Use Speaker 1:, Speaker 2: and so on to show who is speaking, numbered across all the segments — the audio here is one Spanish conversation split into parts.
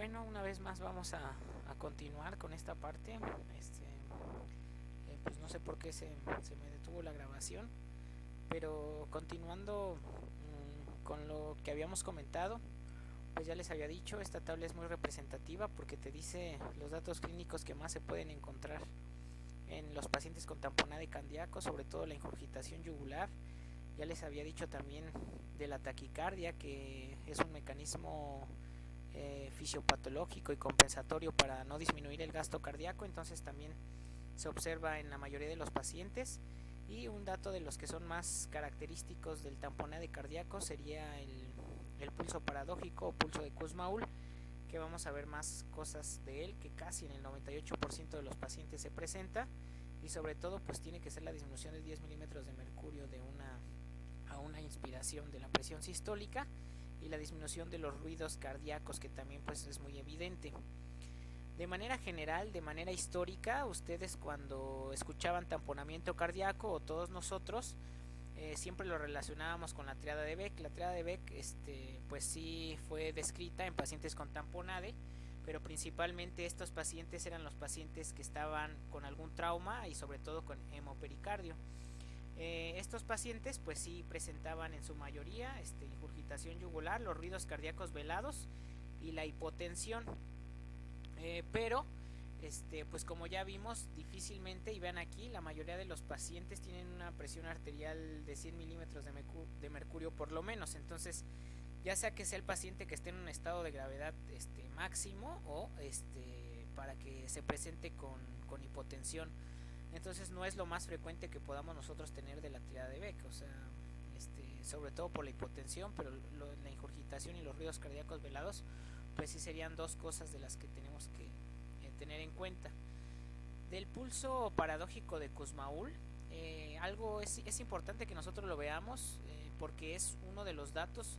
Speaker 1: Bueno, una vez más vamos a continuar con esta parte. Pues no sé por qué se me detuvo la grabación, pero continuando con lo que habíamos comentado, pues ya les había dicho, esta tabla es muy representativa porque te dice los datos clínicos que más se pueden encontrar en los pacientes con tamponade cardíaco, sobre todo la ingurgitación yugular. Ya les había dicho también de la taquicardia, que es un mecanismo fisiopatológico y compensatorio para no disminuir el gasto cardíaco, entonces también se observa en la mayoría de los pacientes. Y un dato de los que son más característicos del tamponade cardíaco sería el pulso paradójico o pulso de Kussmaul, que vamos a ver más cosas de él, que casi en el 98% de los pacientes se presenta, y sobre todo pues tiene que ser la disminución de 10 milímetros de mercurio a una inspiración de la presión sistólica, y la disminución de los ruidos cardíacos, que también pues es muy evidente. De manera general, de manera histórica, ustedes cuando escuchaban tamponamiento cardíaco, o todos nosotros, siempre lo relacionábamos con la triada de Beck. La triada de Beck pues sí fue descrita en pacientes con tamponade, pero principalmente estos pacientes eran los pacientes que estaban con algún trauma y sobre todo con hemopericardio. Estos pacientes pues sí presentaban en su mayoría ingurgitación yugular, los ruidos cardíacos velados y la hipotensión, pero pues como ya vimos, difícilmente, y vean aquí, la mayoría de los pacientes tienen una presión arterial de 100 milímetros de mercurio por lo menos. Entonces, ya sea que sea el paciente que esté en un estado de gravedad máximo, o para que se presente con hipotensión. Entonces no es lo más frecuente que podamos nosotros tener de la triada de Beck, o sea, sobre todo por la hipotensión, pero la ingurgitación y los ruidos cardíacos velados, pues sí serían dos cosas de las que tenemos que tener en cuenta. Del pulso paradójico de Kussmaul, algo es importante que nosotros lo veamos, porque es uno de los datos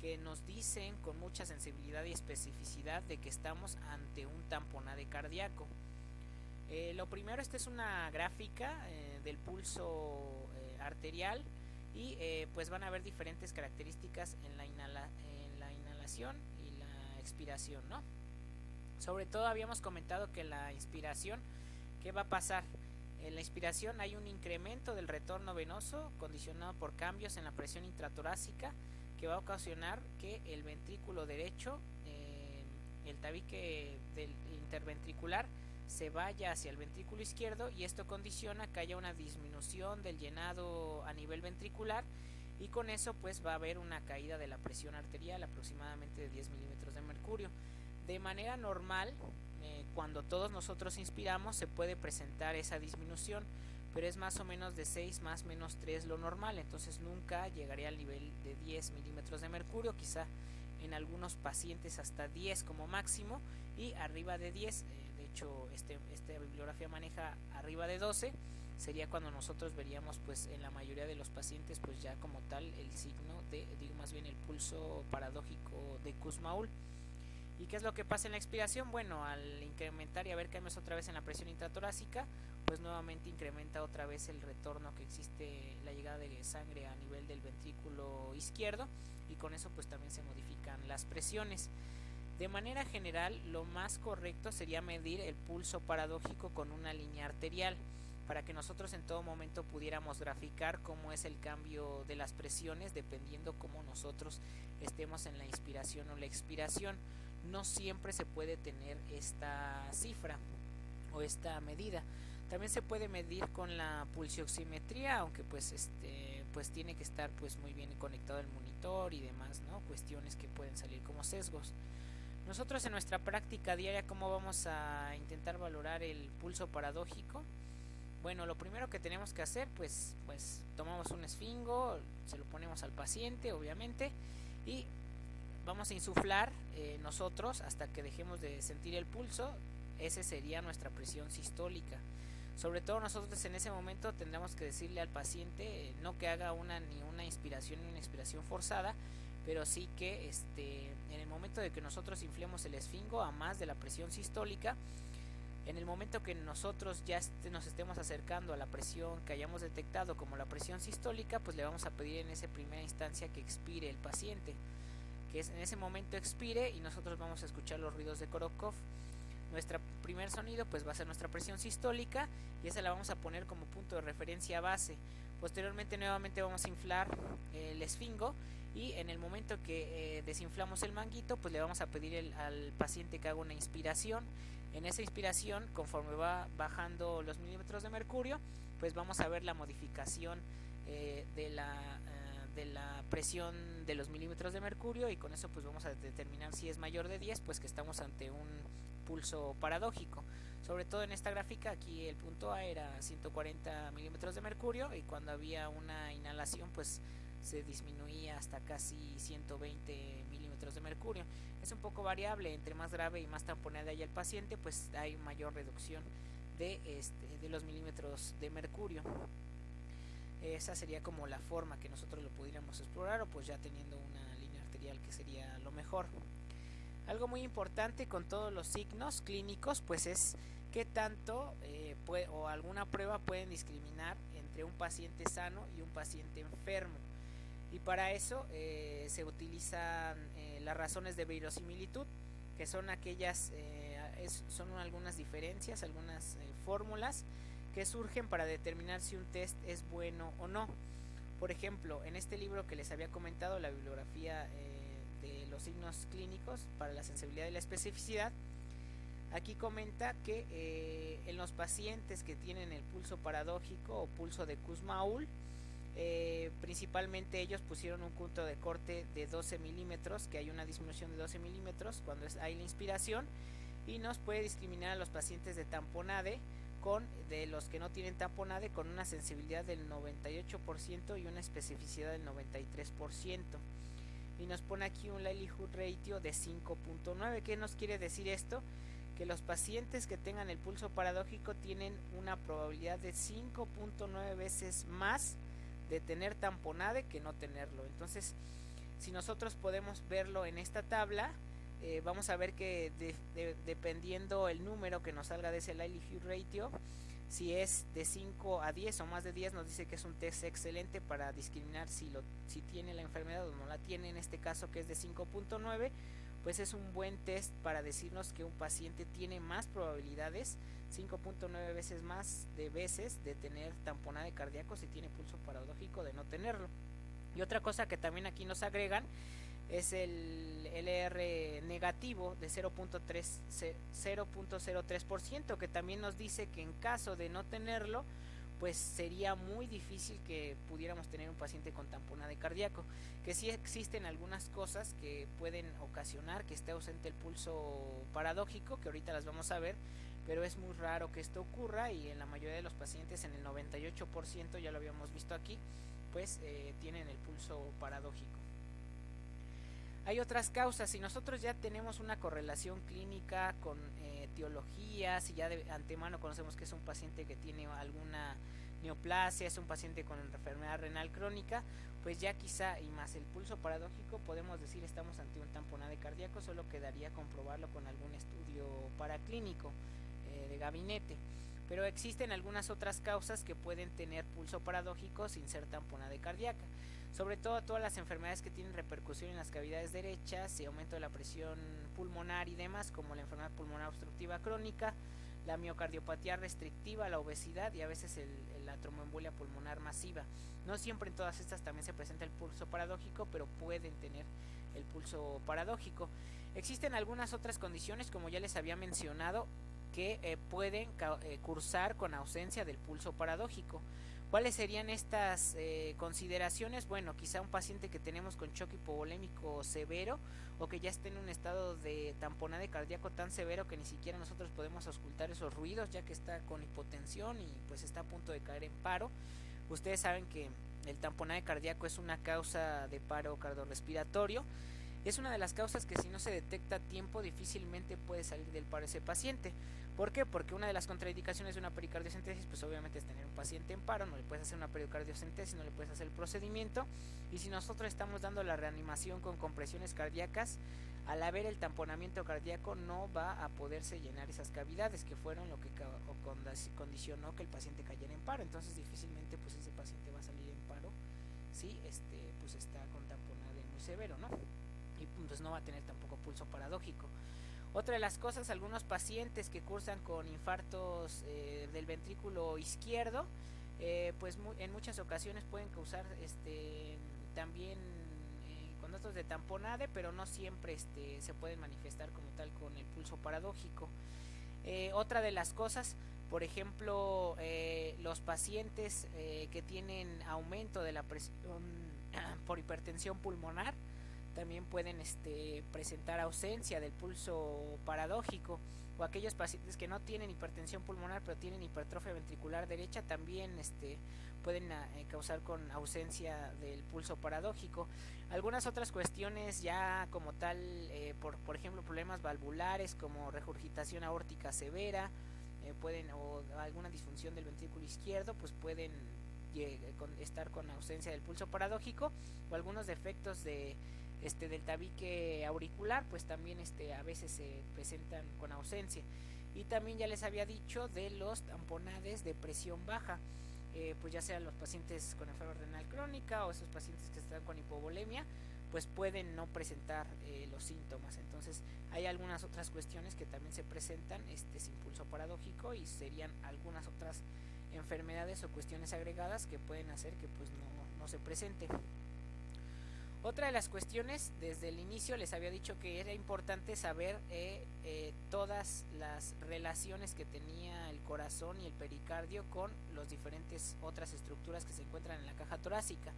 Speaker 1: que nos dicen con mucha sensibilidad y especificidad de que estamos ante un tamponade cardíaco. Lo primero, esta es una gráfica del pulso arterial, y pues van a ver diferentes características en la inhalación y la expiración, ¿no? Sobre todo habíamos comentado que la inspiración, ¿qué va a pasar? En la inspiración hay un incremento del retorno venoso condicionado por cambios en la presión intratorácica, que va a ocasionar que el ventrículo derecho, el tabique del interventricular, se vaya hacia el ventrículo izquierdo, y esto condiciona que haya una disminución del llenado a nivel ventricular, y con eso pues va a haber una caída de la presión arterial aproximadamente de 10 milímetros de mercurio. De manera normal, cuando todos nosotros inspiramos se puede presentar esa disminución, pero es más o menos de 6 más menos 3 lo normal, entonces nunca llegaría al nivel de 10 milímetros de mercurio, quizá en algunos pacientes hasta 10 como máximo, y arriba de 10, de hecho esta bibliografía maneja arriba de 12, sería cuando nosotros veríamos pues en la mayoría de los pacientes pues ya como tal el signo de, digo más bien el pulso paradójico de Kussmaul. ¿Y qué es lo que pasa en la expiración? Bueno, al incrementar y haber cambios otra vez en la presión intratorácica, pues nuevamente incrementa otra vez el retorno que existe, la llegada de sangre a nivel del ventrículo izquierdo, y con eso pues también se modifican las presiones. De manera general, lo más correcto sería medir el pulso paradójico con una línea arterial, para que nosotros en todo momento pudiéramos graficar cómo es el cambio de las presiones dependiendo cómo nosotros estemos en la inspiración o la expiración. No siempre se puede tener esta cifra o esta medida. También se puede medir con la pulsioximetría, aunque pues tiene que estar pues muy bien conectado el monitor y demás, ¿no? Cuestiones que pueden salir como sesgos. Nosotros en nuestra práctica diaria, ¿cómo vamos a intentar valorar el pulso paradójico? Bueno, lo primero que tenemos que hacer, pues tomamos un esfingo, se lo ponemos al paciente, obviamente, y vamos a insuflar nosotros hasta que dejemos de sentir el pulso. Esa sería nuestra presión sistólica. Sobre todo nosotros en ese momento tendremos que decirle al paciente no que haga ni una inspiración ni una expiración forzada, pero sí que en el momento de que nosotros inflemos el esfingo a más de la presión sistólica, en el momento que nosotros ya nos estemos acercando a la presión que hayamos detectado como la presión sistólica, pues le vamos a pedir en esa primera instancia que expire el paciente. que en ese momento expire y nosotros vamos a escuchar los ruidos de Korokov. Nuestro primer sonido pues va a ser nuestra presión sistólica y esa la vamos a poner como punto de referencia base. Posteriormente nuevamente vamos a inflar el esfingo y en el momento que desinflamos el manguito pues le vamos a pedir al paciente que haga una inspiración. En esa inspiración, conforme va bajando los milímetros de mercurio, pues vamos a ver la modificación de la presión de los milímetros de mercurio y con eso pues vamos a determinar si es mayor de 10, pues que estamos ante un pulso paradójico. Sobre todo en esta gráfica, aquí el punto A era 140 milímetros de mercurio y cuando había una inhalación pues se disminuía hasta casi 120 milímetros de mercurio. Es un poco variable, entre más grave y más tamponada haya el paciente, pues hay mayor reducción de los milímetros de mercurio. Esa sería como la forma que nosotros lo pudiéramos explorar, o pues ya teniendo una línea arterial, que sería lo mejor. Algo muy importante con todos los signos clínicos pues es qué tanto o alguna prueba pueden discriminar entre un paciente sano y un paciente enfermo. Y para eso se utilizan las razones de verosimilitud, que son aquellas, son algunas diferencias, algunas fórmulas que surgen para determinar si un test es bueno o no. Por ejemplo, en este libro que les había comentado, la bibliografía de los signos clínicos para la sensibilidad y la especificidad, aquí comenta que en los pacientes que tienen el pulso paradójico o pulso de Kussmaul, principalmente ellos pusieron un punto de corte de 12 milímetros, que hay una disminución de 12 milímetros cuando hay la inspiración, y nos puede discriminar a los pacientes de tamponade de los que no tienen tamponade con una sensibilidad del 98% y una especificidad del 93%. Y nos pone aquí un likelihood ratio de 5.9. ¿Qué nos quiere decir esto? Que los pacientes que tengan el pulso paradójico tienen una probabilidad de 5.9 veces más de tener tamponade que no tenerlo. Entonces, si nosotros podemos verlo en esta tabla, vamos a ver que dependiendo el número que nos salga de ese likelihood ratio, si es de 5 a 10 o más de 10, nos dice que es un test excelente para discriminar si tiene la enfermedad o no la tiene. En este caso, que es de 5.9, pues es un buen test para decirnos que un paciente tiene más probabilidades, 5.9 veces más de veces, de tener tamponade cardíaco si tiene pulso paradójico de no tenerlo. Y otra cosa que también aquí nos agregan es el LR negativo de 0.03%, que también nos dice que en caso de no tenerlo, pues sería muy difícil que pudiéramos tener un paciente con tamponade cardíaco, que sí existen algunas cosas que pueden ocasionar que esté ausente el pulso paradójico, que ahorita las vamos a ver, pero es muy raro que esto ocurra y en la mayoría de los pacientes, en el 98%, ya lo habíamos visto aquí, pues tienen el pulso paradójico. Hay otras causas. Si nosotros ya tenemos una correlación clínica con etiologías y ya de antemano conocemos que es un paciente que tiene alguna neoplasia, es un paciente con enfermedad renal crónica, pues ya quizá, y más el pulso paradójico, podemos decir estamos ante un tamponade cardíaco. Solo quedaría comprobarlo con algún estudio paraclínico de gabinete. Pero existen algunas otras causas que pueden tener pulso paradójico sin ser tamponade cardíaca. Sobre todo todas las enfermedades que tienen repercusión en las cavidades derechas y aumento de la presión pulmonar y demás, como la enfermedad pulmonar obstructiva crónica, la miocardiopatía restrictiva, la obesidad y a veces la tromboembolia pulmonar masiva. No siempre en todas estas también se presenta el pulso paradójico, pero pueden tener el pulso paradójico. Existen algunas otras condiciones, como ya les había mencionado, que pueden cursar con ausencia del pulso paradójico. ¿Cuáles serían estas consideraciones? Bueno, quizá un paciente que tenemos con choque hipovolémico severo o que ya esté en un estado de tamponade cardíaco tan severo que ni siquiera nosotros podemos auscultar esos ruidos, ya que está con hipotensión y pues está a punto de caer en paro. Ustedes saben que el tamponade cardíaco es una causa de paro cardiorrespiratorio. Es una de las causas que si no se detecta a tiempo difícilmente puede salir del paro ese paciente. ¿Por qué? Porque una de las contraindicaciones de una pericardiocentesis pues obviamente es tener un paciente en paro, no le puedes hacer una pericardiocentesis, no le puedes hacer el procedimiento, y si nosotros estamos dando la reanimación con compresiones cardíacas, al haber el tamponamiento cardíaco no va a poderse llenar esas cavidades que fueron lo que condicionó que el paciente cayera en paro. Entonces difícilmente pues ese paciente va a salir en paro si pues está con tamponade muy severo, ¿no? y pues no va a tener tampoco pulso paradójico. Otra de las cosas, algunos pacientes que cursan con infartos del ventrículo izquierdo, pues en muchas ocasiones pueden causar también con datos de tamponade, pero no siempre se pueden manifestar como tal con el pulso paradójico. Otra de las cosas, por ejemplo, los pacientes que tienen aumento de la presión por hipertensión pulmonar, también pueden presentar ausencia del pulso paradójico, o aquellos pacientes que no tienen hipertensión pulmonar pero tienen hipertrofia ventricular derecha también pueden causar con ausencia del pulso paradójico. Algunas otras cuestiones ya como tal, por ejemplo problemas valvulares como regurgitación aórtica severa, o alguna disfunción del ventrículo izquierdo, pues pueden estar con ausencia del pulso paradójico, o algunos defectos del tabique auricular, pues también a veces se presentan con ausencia. Y también ya les había dicho de los tamponades de presión baja, pues ya sean los pacientes con enfermedad renal crónica o esos pacientes que están con hipovolemia, pues pueden no presentar los síntomas. Entonces hay algunas otras cuestiones que también se presentan sin pulso paradójico, y serían algunas otras enfermedades o cuestiones agregadas que pueden hacer que pues no se presente. Otra de las cuestiones, desde el inicio les había dicho que era importante saber todas las relaciones que tenía el corazón y el pericardio con las diferentes otras estructuras que se encuentran en la caja torácica.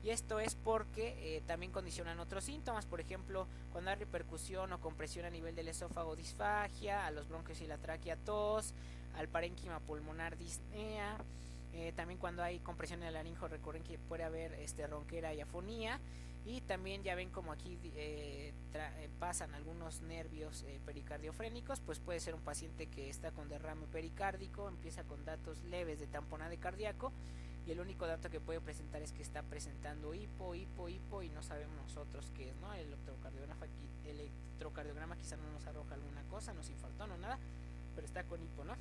Speaker 1: Y esto es porque también condicionan otros síntomas, por ejemplo, cuando hay repercusión o compresión a nivel del esófago, disfagia, a los bronquios y la tráquea, tos, al parénquima pulmonar, disnea, también cuando hay compresión en el laringo recurrente puede haber ronquera y afonía. Y también ya ven como aquí pasan algunos nervios pericardiofrénicos, pues puede ser un paciente que está con derrame pericárdico, empieza con datos leves de tamponade cardíaco, y el único dato que puede presentar es que está presentando hipo, y no sabemos nosotros qué es, ¿no? El electrocardiograma quizá no nos arroja alguna cosa, nos infartó o nada, pero está con hipo, ¿no?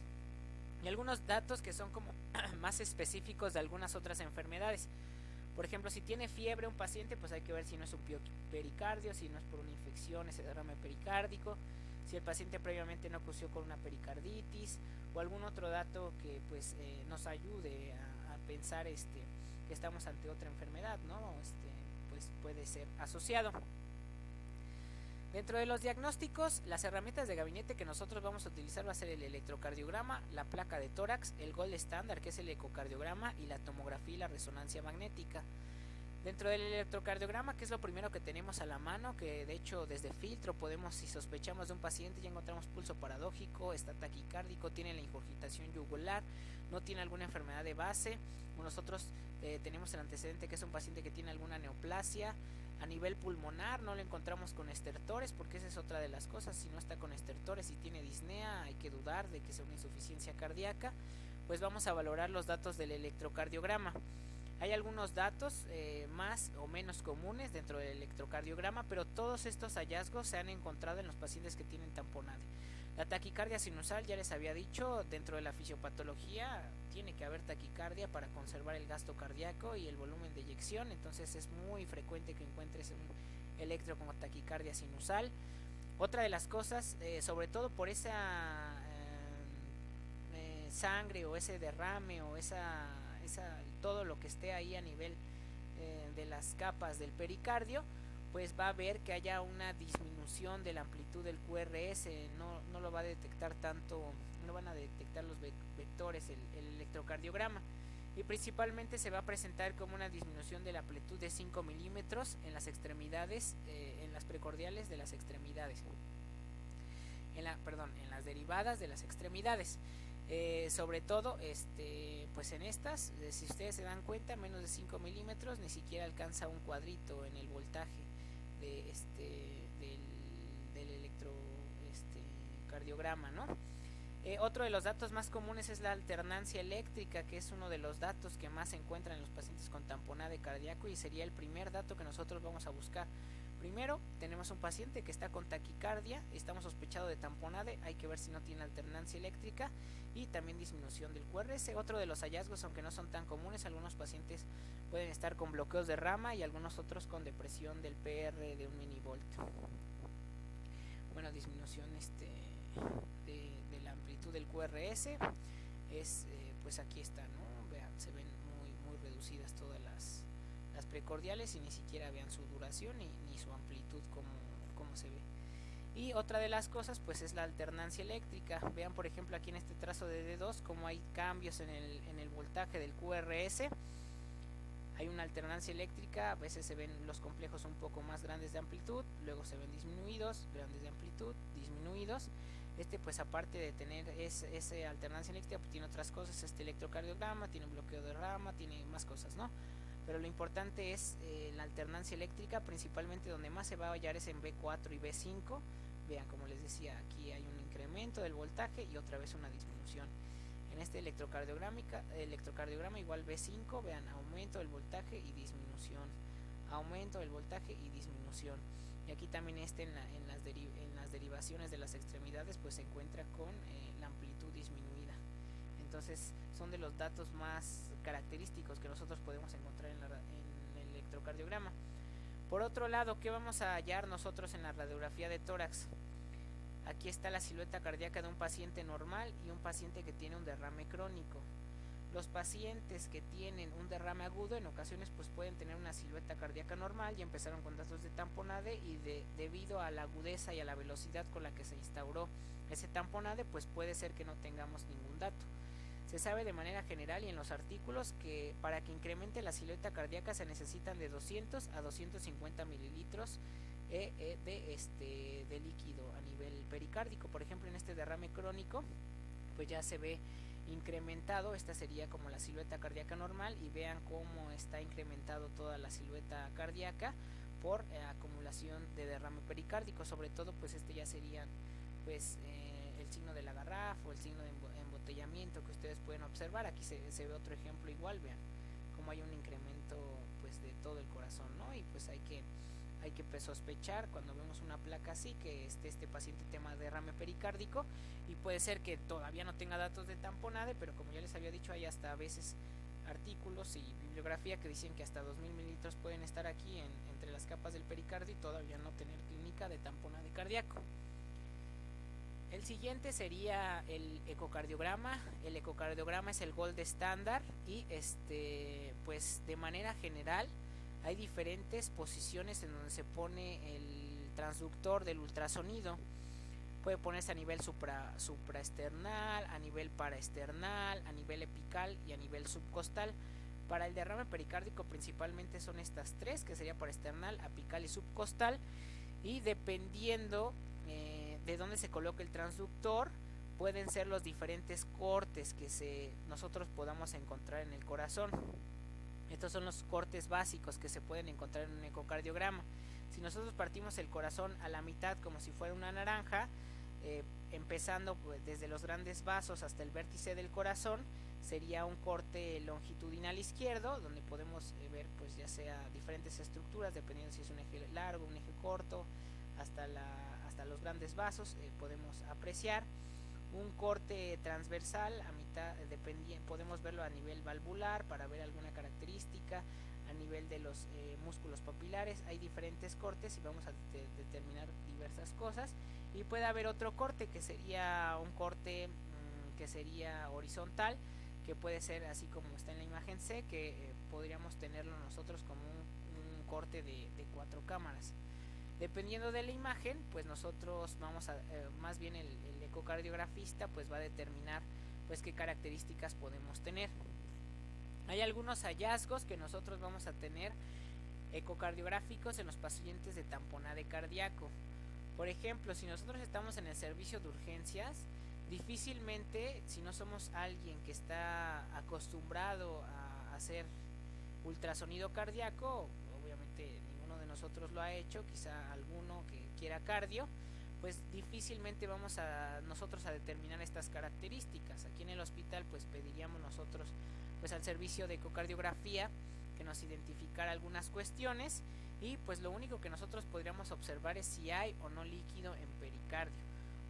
Speaker 1: Y algunos datos que son como más específicos de algunas otras enfermedades. Por ejemplo, si tiene fiebre un paciente, pues hay que ver si no es un pericardio, si no es por una infección, ese derrame pericárdico, si el paciente previamente no cursió con una pericarditis, o algún otro dato que pues nos ayude a pensar que estamos ante otra enfermedad, ¿no? Pues puede ser asociado. Dentro de los diagnósticos, las herramientas de gabinete que nosotros vamos a utilizar va a ser el electrocardiograma, la placa de tórax, el gold estándar que es el ecocardiograma, y la tomografía y la resonancia magnética. Dentro del electrocardiograma, que es lo primero que tenemos a la mano, que de hecho desde filtro podemos, si sospechamos de un paciente, ya encontramos pulso paradójico, está taquicárdico, tiene la ingurgitación yugular, no tiene alguna enfermedad de base. Nosotros tenemos el antecedente que es un paciente que tiene alguna neoplasia. A nivel pulmonar no lo encontramos con estertores, porque esa es otra de las cosas. Si no está con estertores y tiene disnea, hay que dudar de que sea una insuficiencia cardíaca. Pues vamos a valorar los datos del electrocardiograma. Hay algunos datos más o menos comunes dentro del electrocardiograma, pero todos estos hallazgos se han encontrado en los pacientes que tienen tamponade. La taquicardia sinusal, ya les había dicho, dentro de la fisiopatología tiene que haber taquicardia para conservar el gasto cardíaco y el volumen de eyección, entonces es muy frecuente que encuentres un electro con taquicardia sinusal. Otra de las cosas, sobre todo por esa sangre o ese derrame o todo lo que esté ahí a nivel de las capas del pericardio, pues va a ver que haya una disminución de la amplitud del QRS, no lo va a detectar tanto, no van a detectar los vectores el electrocardiograma, y principalmente se va a presentar como una disminución de la amplitud de 5 milímetros en las extremidades, en las precordiales de las extremidades, en las derivadas de las extremidades. Sobre todo pues en estas, si ustedes se dan cuenta, menos de 5 milímetros, ni siquiera alcanza un cuadrito en el voltaje del electrocardiograma, ¿no? Otro de los datos más comunes es la alternancia eléctrica, que es uno de los datos que más se encuentran en los pacientes con tamponade cardíaco, y sería el primer dato que nosotros vamos a buscar. Primero, tenemos un paciente que está con taquicardia, estamos sospechados de tamponade, hay que ver si no tiene alternancia eléctrica y también disminución del QRS. Otro de los hallazgos, aunque no son tan comunes, algunos pacientes pueden estar con bloqueos de rama y algunos otros con depresión del PR de 1 milivolt. Bueno, disminución de la amplitud del QRS es, pues aquí está, ¿no? Vean, se ven muy reducidas todas las precordiales y ni siquiera vean su duración ni su amplitud como se ve. Y otra de las cosas pues es la alternancia eléctrica. Vean por ejemplo aquí en este trazo de D2 como hay cambios en el voltaje del QRS. Hay una alternancia eléctrica, a veces se ven los complejos un poco más grandes de amplitud, luego se ven disminuidos, grandes de amplitud, disminuidos. Pues aparte de tener esa alternancia eléctrica, pues tiene otras cosas, electrocardiograma, tiene bloqueo de rama, tiene más cosas, ¿no? Pero lo importante es la alternancia eléctrica, principalmente donde más se va a hallar es en B4 y B5. Vean, como les decía, aquí hay un incremento del voltaje y otra vez una disminución. En este electrocardiograma igual B5, vean, aumento del voltaje y disminución, aumento del voltaje y disminución. Y aquí también en las derivaciones de las extremidades pues se encuentra con la amplitud disminuida. Entonces son de los datos más característicos que nosotros podemos encontrar en el electrocardiograma. Por otro lado, ¿qué vamos a hallar nosotros en la radiografía de tórax? Aquí está la silueta cardíaca de un paciente normal y un paciente que tiene un derrame crónico. Los pacientes que tienen un derrame agudo en ocasiones pues pueden tener una silueta cardíaca normal y empezaron con datos de tamponade y debido a la agudeza y a la velocidad con la que se instauró ese tamponade pues puede ser que no tengamos ningún dato. Se sabe de manera general y en los artículos que para que incremente la silueta cardíaca se necesitan de 200 a 250 mililitros de líquido a nivel pericárdico. Por ejemplo, en este derrame crónico pues ya se ve incrementado, esta sería como la silueta cardíaca normal y vean cómo está incrementado toda la silueta cardíaca por acumulación de derrame pericárdico. Sobre todo pues ya sería pues el signo de la garrafa o el signo de embotellamiento que ustedes pueden observar. Aquí se ve otro ejemplo igual, vean cómo hay un incremento pues de todo el corazón, ¿no? Y pues hay que sospechar cuando vemos una placa así que este paciente tema derrame pericárdico y puede ser que todavía no tenga datos de tamponade, pero como ya les había dicho hay hasta a veces artículos y bibliografía que dicen que hasta 2000 mililitros pueden estar aquí entre las capas del pericardio y todavía no tener clínica de tamponade cardíaco. El siguiente sería el ecocardiograma. El ecocardiograma es el gold estándar y pues de manera general hay diferentes posiciones en donde se pone el transductor del ultrasonido. Puede ponerse a nivel supraesternal, a nivel paraesternal, a nivel epical y a nivel subcostal. Para el derrame pericárdico principalmente son estas tres, que sería paraesternal, apical y subcostal. Y dependiendo de dónde se coloque el transductor, pueden ser los diferentes cortes que nosotros podamos encontrar en el corazón. Estos son los cortes básicos que se pueden encontrar en un ecocardiograma. Si nosotros partimos el corazón a la mitad como si fuera una naranja, empezando pues, desde los grandes vasos hasta el vértice del corazón, sería un corte longitudinal izquierdo, donde podemos ver pues ya sea diferentes estructuras, dependiendo si es un eje largo, un eje corto, hasta los grandes vasos podemos apreciar. Un corte transversal a mitad, podemos verlo a nivel valvular para ver alguna característica, a nivel de los músculos papilares. Hay diferentes cortes y vamos a determinar diversas cosas. Y puede haber otro corte que sería un corte que sería horizontal, que puede ser así como está en la imagen C, que podríamos tenerlo nosotros como un corte de 4 cámaras. Dependiendo de la imagen, pues nosotros vamos a, más bien el ecocardiografista pues va a determinar pues qué características podemos tener. Hay algunos hallazgos que nosotros vamos a tener ecocardiográficos en los pacientes de tamponade cardíaco. Por ejemplo, si nosotros estamos en el servicio de urgencias, difícilmente, si no somos alguien que está acostumbrado a hacer ultrasonido cardíaco, obviamente ninguno de nosotros lo ha hecho, quizá alguno que quiera cardio, pues difícilmente vamos a nosotros a determinar estas características. Aquí en el hospital pues pediríamos nosotros pues al servicio de ecocardiografía que nos identificara algunas cuestiones y pues lo único que nosotros podríamos observar es si hay o no líquido en pericardio.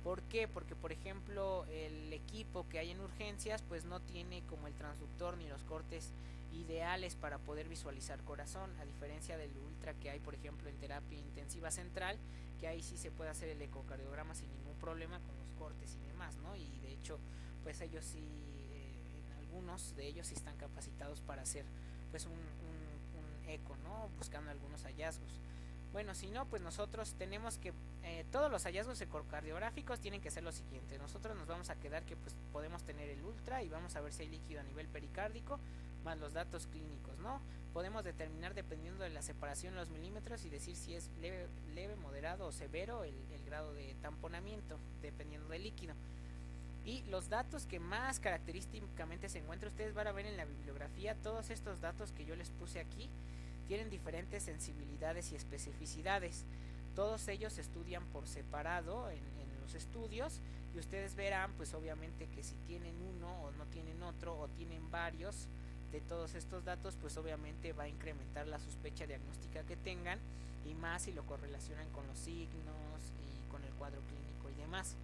Speaker 1: ¿Por qué? Porque por ejemplo el equipo que hay en urgencias pues no tiene como el transductor ni los cortes ideales para poder visualizar corazón, a diferencia del ultra que hay por ejemplo en terapia intensiva central, que ahí sí se puede hacer el ecocardiograma sin ningún problema con los cortes y demás, ¿no? Y de hecho pues ellos sí, algunos de ellos sí están capacitados para hacer pues un eco, ¿no? Buscando algunos hallazgos. Bueno, si no, pues nosotros tenemos que, todos los hallazgos ecocardiográficos tienen que ser lo siguiente. Nosotros nos vamos a quedar que pues podemos tener el ultra y vamos a ver si hay líquido a nivel pericárdico, más los datos clínicos, ¿no? Podemos determinar dependiendo de la separación en los milímetros y decir si es leve, moderado o severo el grado de tamponamiento, dependiendo del líquido. Y los datos que más característicamente se encuentran, ustedes van a ver en la bibliografía, todos estos datos que yo les puse aquí tienen diferentes sensibilidades y especificidades. Todos ellos se estudian por separado en los estudios y ustedes verán pues obviamente que si tienen uno o no tienen otro o tienen varios de todos estos datos, pues obviamente va a incrementar la sospecha diagnóstica que tengan, y más si lo correlacionan con los signos y con el cuadro clínico y demás.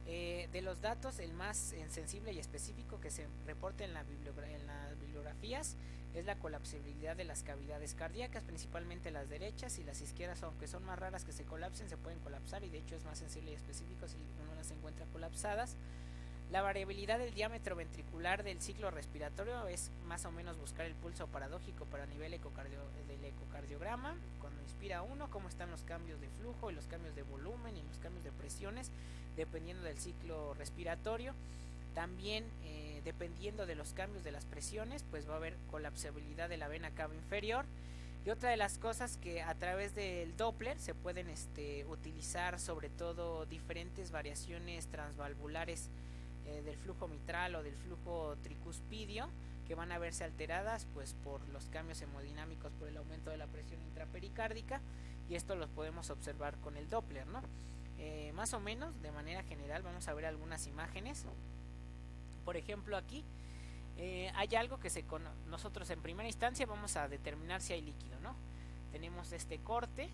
Speaker 1: De los datos, el más sensible y específico que se reporta en las bibliografías es la colapsabilidad de las cavidades cardíacas, principalmente las derechas, y las izquierdas, aunque son más raras que se colapsen, se pueden colapsar y de hecho es más sensible y específico si uno las encuentra colapsadas. La variabilidad del diámetro ventricular del ciclo respiratorio es más o menos buscar el pulso paradójico para nivel del ecocardiograma. Cuando inspira uno, cómo están los cambios de flujo y los cambios de volumen y los cambios de presiones, dependiendo del ciclo respiratorio. También dependiendo de los cambios de las presiones, pues va a haber colapsabilidad de la vena cava inferior. Y otra de las cosas que a través del Doppler se pueden utilizar sobre todo diferentes variaciones transvalvulares del flujo mitral o del flujo tricuspidio, que van a verse alteradas pues por los cambios hemodinámicos por el aumento de la presión intrapericárdica, y esto lo podemos observar con el Doppler, ¿no? Más o menos de manera general vamos a ver algunas imágenes. Por ejemplo aquí hay algo que nosotros en primera instancia vamos a determinar si hay líquido, ¿no? Tenemos este corte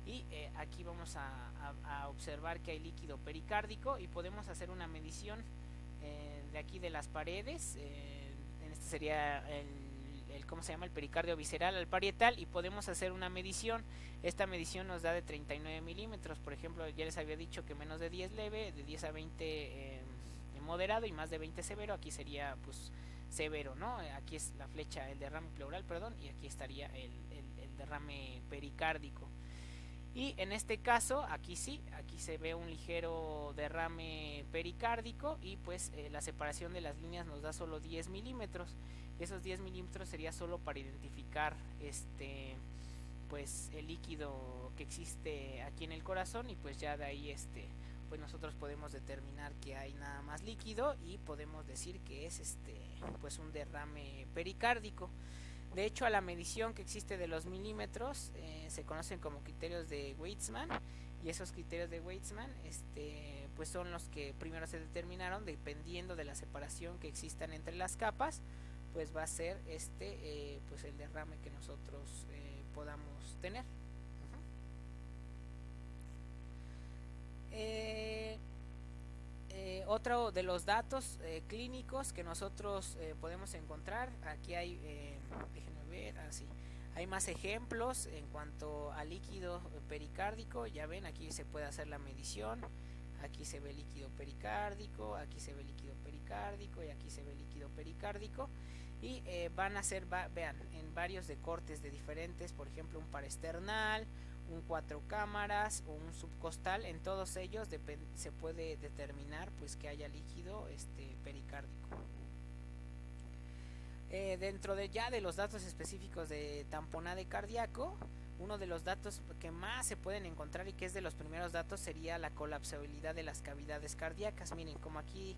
Speaker 1: y aquí vamos a observar que hay líquido pericárdico y podemos hacer una medición de aquí de las paredes. En este sería ¿cómo se llama? El pericardio visceral al parietal, y podemos hacer una medición. Esta medición nos da de 39 milímetros. Por ejemplo, ya les había dicho que menos de 10 leve, de 10 a 20 moderado y más de 20 severo. Aquí sería pues severo, ¿no? Aquí es la flecha, el derrame pleural, perdón, y aquí estaría el derrame pericárdico. Y en este caso, aquí sí, aquí se ve un ligero derrame pericárdico y pues la separación de las líneas nos da solo 10 milímetros. Esos 10 milímetros sería solo para identificar pues el líquido que existe aquí en el corazón, y pues ya de ahí pues nosotros podemos determinar que hay nada más líquido y podemos decir que es pues un derrame pericárdico. De hecho, a la medición que existe de los milímetros se conocen como criterios de Weizmann, y esos criterios de Weizmann pues son los que primero se determinaron. Dependiendo de la separación que existan entre las capas, pues va a ser pues el derrame que nosotros podamos tener. Otro de los datos clínicos que nosotros podemos encontrar, aquí hay, déjenme ver, así, hay más ejemplos en cuanto a líquido pericárdico. Ya ven, aquí se puede hacer la medición. Aquí se ve líquido pericárdico, aquí se ve líquido pericárdico y aquí se ve líquido pericárdico. Y van a ser, vean, en varios de cortes de diferentes, por ejemplo un paraesternal, un 4 cámaras o un subcostal. En todos ellos se puede determinar pues que haya líquido pericárdico. Dentro de los datos específicos de tamponade cardíaco, uno de los datos que más se pueden encontrar y que es de los primeros datos sería la colapsabilidad de las cavidades cardíacas. Miren, como aquí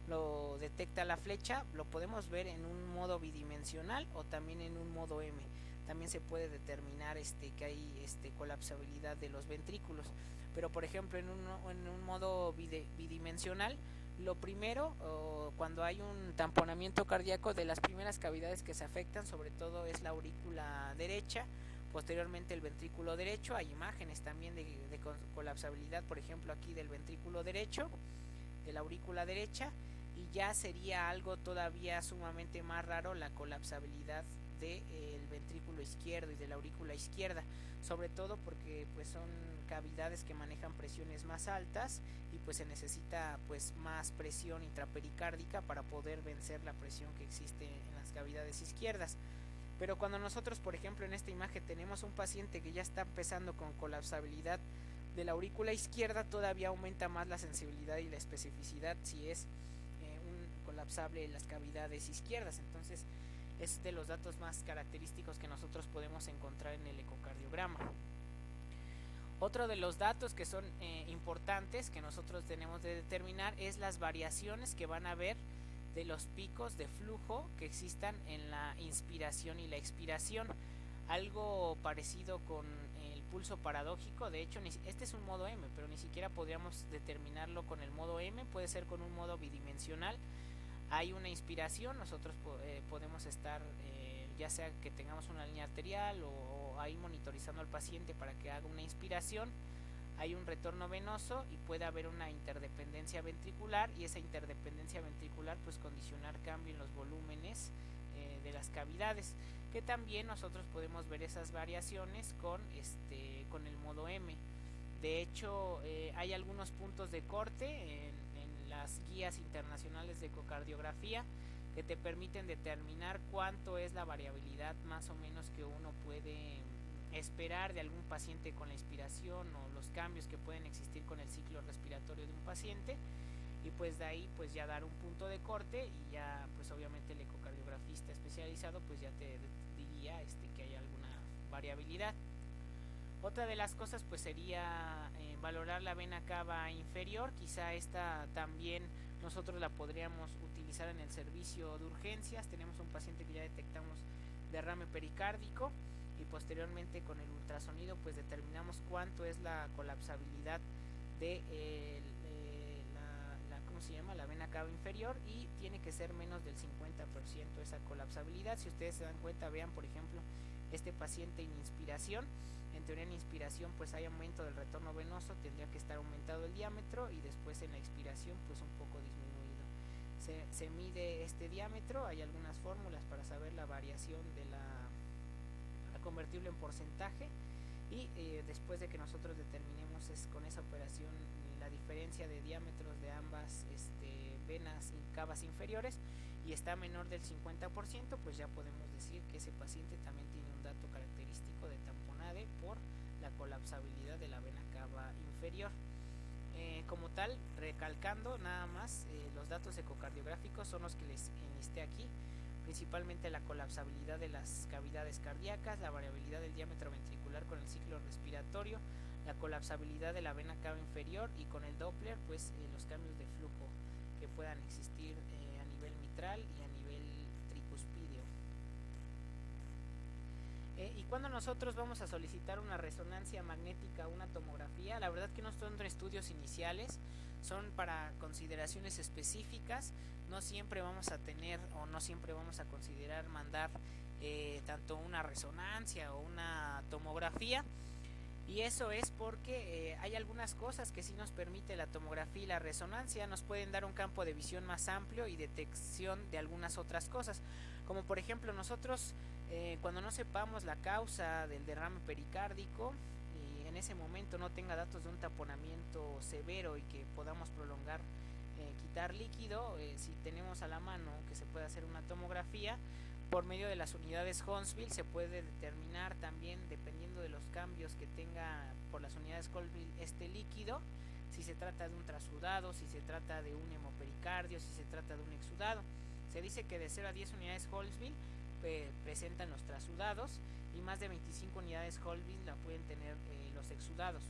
Speaker 1: lo detecta la flecha, lo podemos ver en un modo bidimensional o también en un modo M. También se puede determinar que hay colapsabilidad de los ventrículos. Pero por ejemplo en un modo bidimensional, lo primero, cuando hay un tamponamiento cardíaco, de las primeras cavidades que se afectan sobre todo es la aurícula derecha, Posteriormente el ventrículo derecho, hay imágenes también de colapsabilidad, por ejemplo aquí del ventrículo derecho, de la aurícula derecha, y ya sería algo todavía sumamente más raro la colapsabilidad del ventrículo izquierdo y de la aurícula izquierda, sobre todo porque pues son cavidades que manejan presiones más altas y pues se necesita pues más presión intrapericárdica para poder vencer la presión que existe en las cavidades izquierdas. Pero cuando nosotros, por ejemplo, en esta imagen tenemos un paciente que ya está empezando con colapsabilidad de la aurícula izquierda, todavía aumenta más la sensibilidad y la especificidad si es un colapsable en las cavidades izquierdas. Entonces es de los datos más característicos que nosotros podemos encontrar en el ecocardiograma. Otro de los datos que son importantes que nosotros tenemos de determinar es las variaciones que van a haber de los picos de flujo que existan en la inspiración y la expiración. Algo parecido con el pulso paradójico. De hecho, este es un modo M, pero ni siquiera podríamos determinarlo con el modo M. Puede ser con un modo bidimensional. Hay una inspiración, nosotros podemos estar ya sea que tengamos una línea arterial o ahí monitorizando al paciente para que haga una inspiración. Hay un retorno venoso y puede haber una interdependencia ventricular, y esa interdependencia ventricular pues condicionar cambio en los volúmenes de las cavidades, que también nosotros podemos ver esas variaciones con el modo M. De hecho hay algunos puntos de corte en las guías internacionales de ecocardiografía que te permiten determinar cuánto es la variabilidad más o menos que uno puede esperar de algún paciente con la inspiración, o los cambios que pueden existir con el ciclo respiratorio de un paciente, y pues de ahí pues ya dar un punto de corte, y ya pues obviamente el ecocardiografista especializado pues ya te diría que hay alguna variabilidad. Otra de las cosas pues sería valorar la vena cava inferior. Quizá esta también nosotros la podríamos utilizar en el servicio de urgencias. Tenemos un paciente que ya detectamos derrame pericárdico, y posteriormente con el ultrasonido pues determinamos cuánto es la colapsabilidad de la vena cava inferior, y tiene que ser menos del 50% esa colapsabilidad. Si ustedes se dan cuenta, vean por ejemplo este paciente en inspiración. En teoría en inspiración pues hay aumento del retorno venoso, tendría que estar aumentado el diámetro, y después en la expiración pues un poco disminuido. Se mide este diámetro, hay algunas fórmulas para saber la variación de la convertible en porcentaje, y después de que nosotros determinemos con esa operación la diferencia de diámetros de ambas venas y cavas inferiores, y está menor del 50%, pues ya podemos decir que ese paciente también tiene un dato característico de tamponade por la colapsabilidad de la vena cava inferior. Como tal, recalcando nada más, los datos ecocardiográficos son los que les enlisté aquí, principalmente la colapsabilidad de las cavidades cardíacas, la variabilidad del diámetro ventricular con el ciclo respiratorio, la colapsabilidad de la vena cava inferior, y con el Doppler pues los cambios de flujo que puedan existir a nivel mitral y a nivel tricuspideo. Y cuando nosotros vamos a solicitar una resonancia magnética o una tomografía, la verdad que no son estudios iniciales, son para consideraciones específicas. No siempre vamos a tener, o no siempre vamos a considerar mandar tanto una resonancia o una tomografía, y eso es porque hay algunas cosas que sí nos permite la tomografía y la resonancia. Nos pueden dar un campo de visión más amplio y detección de algunas otras cosas, como por ejemplo nosotros cuando no sepamos la causa del derrame pericárdico y en ese momento no tenga datos de un taponamiento severo y que podamos prolongar quitar líquido, si tenemos a la mano que se puede hacer una tomografía por medio de las unidades Huntsville, se puede determinar también, dependiendo de los cambios que tenga por las unidades Huntsville este líquido, si se trata de un trasudado, si se trata de un hemopericardio, si se trata de un exudado. Se dice que de 0 a 10 unidades Huntsville presentan los trasudados, y más de 25 unidades Huntsville la pueden tener los exudados.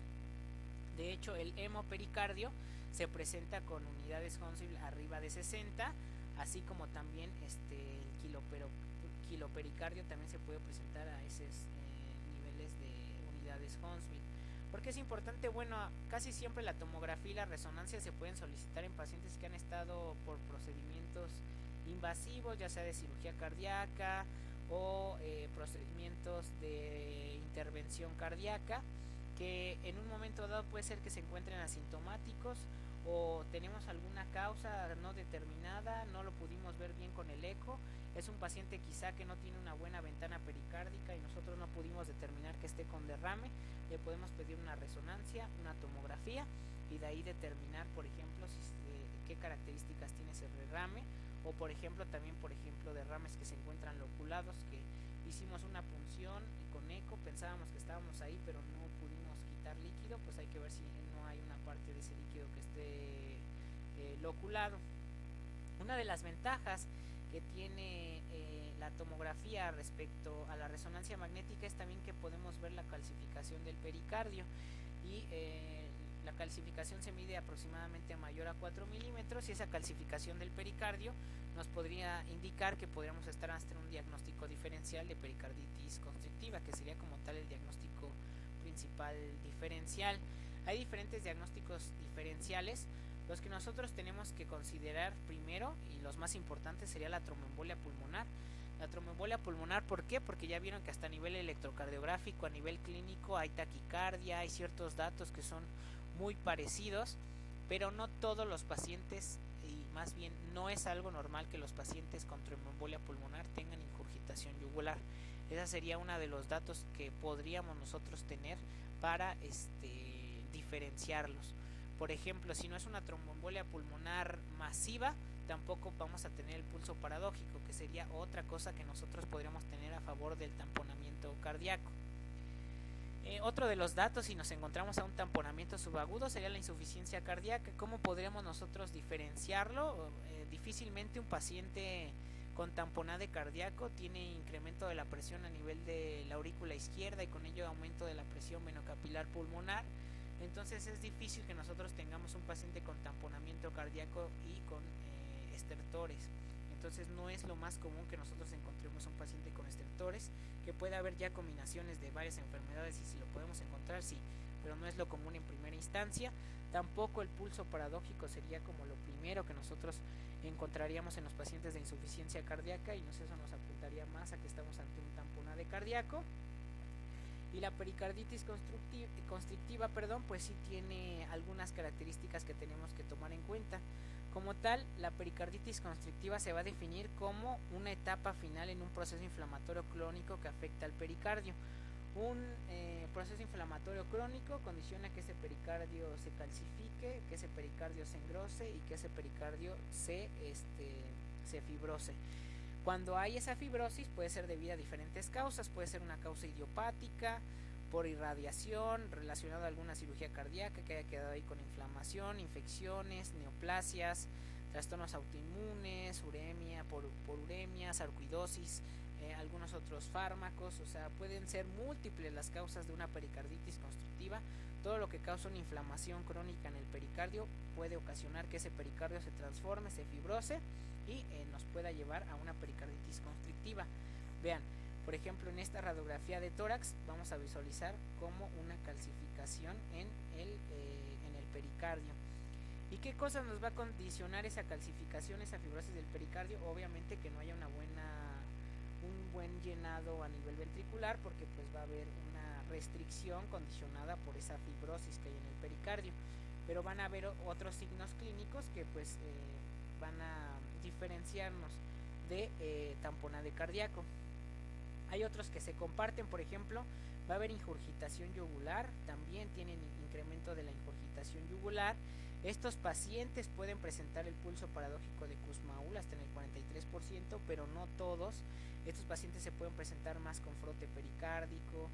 Speaker 1: De hecho, el hemopericardio se presenta con unidades Huntsville arriba de 60, así como también el kilopericardio también se puede presentar a esos niveles de unidades Huntsville. ¿Por qué es importante? Bueno, casi siempre la tomografía y la resonancia se pueden solicitar en pacientes que han estado por procedimientos invasivos, ya sea de cirugía cardíaca o procedimientos de intervención cardíaca que en un momento dado puede ser que se encuentren asintomáticos o tenemos alguna causa no determinada, no lo pudimos ver bien con el eco, es un paciente quizá que no tiene una buena ventana pericárdica y nosotros no pudimos determinar que esté con derrame, le podemos pedir una resonancia, una tomografía y de ahí determinar, por ejemplo, qué características tiene ese derrame o por ejemplo también derrames que se encuentran loculados, que hicimos una punción y con eco pensábamos que estábamos ahí pero no pudimos quitar líquido, pues hay que ver si no hay una parte de ese líquido que esté loculado. Una de las ventajas que tiene la tomografía respecto a la resonancia magnética es también que podemos ver la calcificación del pericardio y la calcificación se mide aproximadamente mayor a 4 milímetros y esa calcificación del pericardio nos podría indicar que podríamos estar ante un diagnóstico diferencial de pericarditis constrictiva, que sería como tal el diagnóstico principal diferencial. Hay diferentes diagnósticos diferenciales. Los que nosotros tenemos que considerar primero y los más importantes sería la tromboembolia pulmonar. La tromboembolia pulmonar, ¿por qué? Porque ya vieron que hasta a nivel electrocardiográfico, a nivel clínico, hay taquicardia, hay ciertos datos que son muy parecidos, pero no todos los pacientes, y más bien no es algo normal que los pacientes con tromboembolia pulmonar tengan ingurgitación yugular. Esa sería uno de los datos que podríamos nosotros tener para diferenciarlos. Por ejemplo, si no es una tromboembolia pulmonar masiva, tampoco vamos a tener el pulso paradójico, que sería otra cosa que nosotros podríamos tener a favor del tamponamiento cardíaco. Otro de los datos, si nos encontramos a un tamponamiento subagudo, sería la insuficiencia cardíaca. ¿Cómo podríamos nosotros diferenciarlo? Difícilmente un paciente con tamponade cardíaco tiene incremento de la presión a nivel de la aurícula izquierda y con ello aumento de la presión venocapilar pulmonar. Entonces es difícil que nosotros tengamos un paciente con tamponamiento cardíaco y con estertores. Entonces no es lo más común que nosotros encontremos un paciente con estertores, que puede haber ya combinaciones de varias enfermedades y si lo podemos encontrar, sí, pero no es lo común en primera instancia. Tampoco el pulso paradójico sería como lo primero que nosotros encontraríamos en los pacientes de insuficiencia cardíaca y eso nos apuntaría más a que estamos ante un tamponade cardíaco. Y la pericarditis constrictiva, pues sí tiene algunas características que tenemos que tomar en cuenta. Como tal, la pericarditis constrictiva se va a definir como una etapa final en un proceso inflamatorio crónico que afecta al pericardio. Un proceso inflamatorio crónico condiciona que ese pericardio se calcifique, que ese pericardio se engrose y que ese pericardio se fibrose. Cuando hay esa fibrosis puede ser debida a diferentes causas, puede ser una causa idiopática, por irradiación, relacionada a alguna cirugía cardíaca que haya quedado ahí con inflamación, infecciones, neoplasias, trastornos autoinmunes, uremia, por uremia, sarcoidosis, algunos otros fármacos, o sea, pueden ser múltiples las causas de una pericarditis constrictiva. Todo lo que causa una inflamación crónica en el pericardio puede ocasionar que ese pericardio se transforme, se fibrose y nos pueda llevar a una pericarditis constrictiva. Vean, por ejemplo, en esta radiografía de tórax vamos a visualizar como una calcificación en el pericardio. ¿Y qué cosa nos va a condicionar esa calcificación, esa fibrosis del pericardio? Obviamente que no haya un buen llenado a nivel ventricular, porque pues va a haber una restricción condicionada por esa fibrosis que hay en el pericardio. Pero van a haber otros signos clínicos que pues van a diferenciarnos de tamponade cardíaco. Hay otros que se comparten, por ejemplo, va a haber ingurgitación yugular, también tienen incremento de la ingurgitación yugular. Estos pacientes pueden presentar el pulso paradójico de Kussmaul hasta en el 43%, pero no todos. Estos pacientes se pueden presentar más con frote pericárdico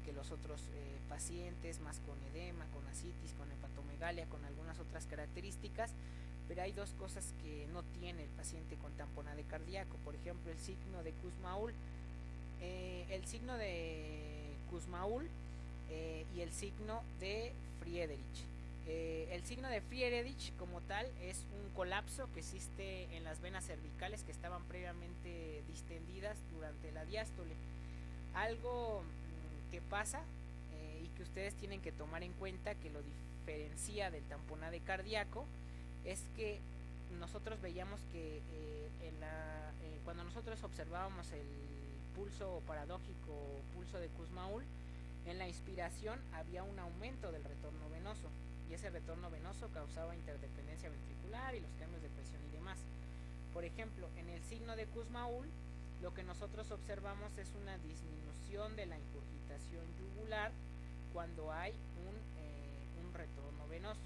Speaker 1: que los otros pacientes, más con edema, con ascitis, con hepatomegalia, con algunas otras características. Pero hay dos cosas que no tiene el paciente con tamponade cardíaco, por ejemplo el signo de Kussmaul. El signo de Kussmaul y el signo de Friedreich. El signo de Friedreich como tal es un colapso que existe en las venas cervicales que estaban previamente distendidas durante la diástole. Algo que pasa y que ustedes tienen que tomar en cuenta, que lo diferencia del tamponade cardíaco, es que nosotros veíamos que cuando nosotros observábamos el pulso paradójico, pulso de Kussmaul, en la inspiración había un aumento del retorno venoso, y ese retorno venoso causaba interdependencia ventricular y los cambios de presión y demás. Por ejemplo, en el signo de Kussmaul, lo que nosotros observamos es una disminución de la ingurgitación yugular cuando hay un retorno venoso.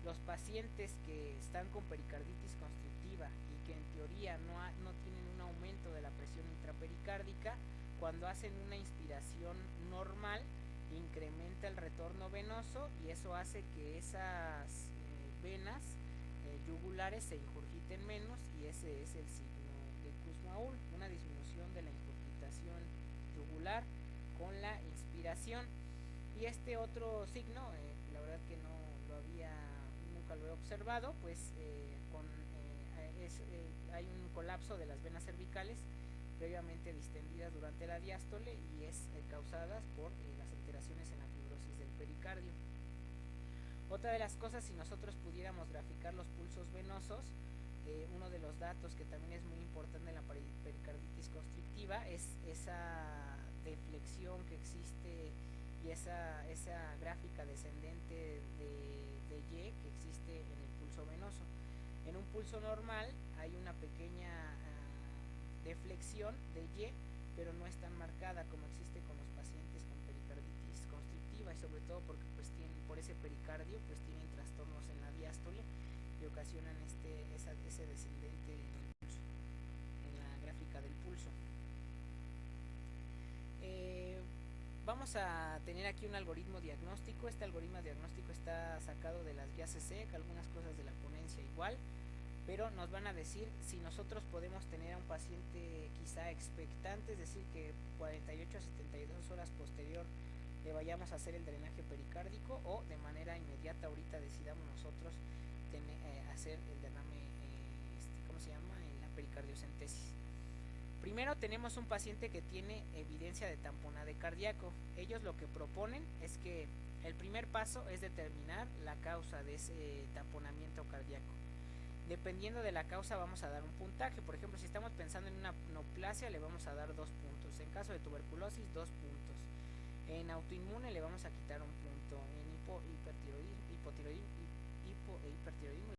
Speaker 1: Los pacientes que están con pericarditis constrictiva y que en teoría no tienen un aumento de la presión intrapericárdica, cuando hacen una inspiración normal, incrementa el retorno venoso y eso hace que esas venas yugulares se ingurgiten menos, y ese es el signo de Kussmaul, una disminución de la ingurgitación yugular con la inspiración. Y este otro signo, la verdad que no lo había, nunca lo he observado, pues hay un colapso de las venas cervicales previamente distendidas durante la diástole, y es causadas por las alteraciones en la fibrosis del pericardio. Otra de las cosas, si nosotros pudiéramos graficar los pulsos venosos, uno de los datos que también es muy importante en la pericarditis constrictiva es esa deflexión que existe y esa gráfica descendente de Y que existe en el pulso venoso. En un pulso normal hay una pequeña deflexión de Y, pero no es tan marcada como existe con los pacientes con pericarditis constrictiva, y sobre todo porque pues por ese pericardio pues tienen trastornos en la diástole que ocasionan ese descendente en el pulso, en la gráfica del pulso. Vamos a tener aquí un algoritmo diagnóstico. Este algoritmo diagnóstico está sacado de las guías ESSEC, algunas cosas de la ponencia igual, pero nos van a decir si nosotros podemos tener a un paciente quizá expectante, es decir, que 48 a 72 horas posterior le vayamos a hacer el drenaje pericárdico, o de manera inmediata ahorita decidamos nosotros hacer el derrame, ¿cómo se llama?, en la pericardiocentesis. Primero tenemos un paciente que tiene evidencia de tamponade cardíaco. Ellos lo que proponen es que el primer paso es determinar la causa de ese tamponamiento cardíaco. Dependiendo de la causa vamos a dar un puntaje. Por ejemplo, si estamos pensando en una neoplasia le vamos a dar 2 puntos. En caso de tuberculosis, 2 puntos. En autoinmune le vamos a quitar 1 punto. En hipotiroidismo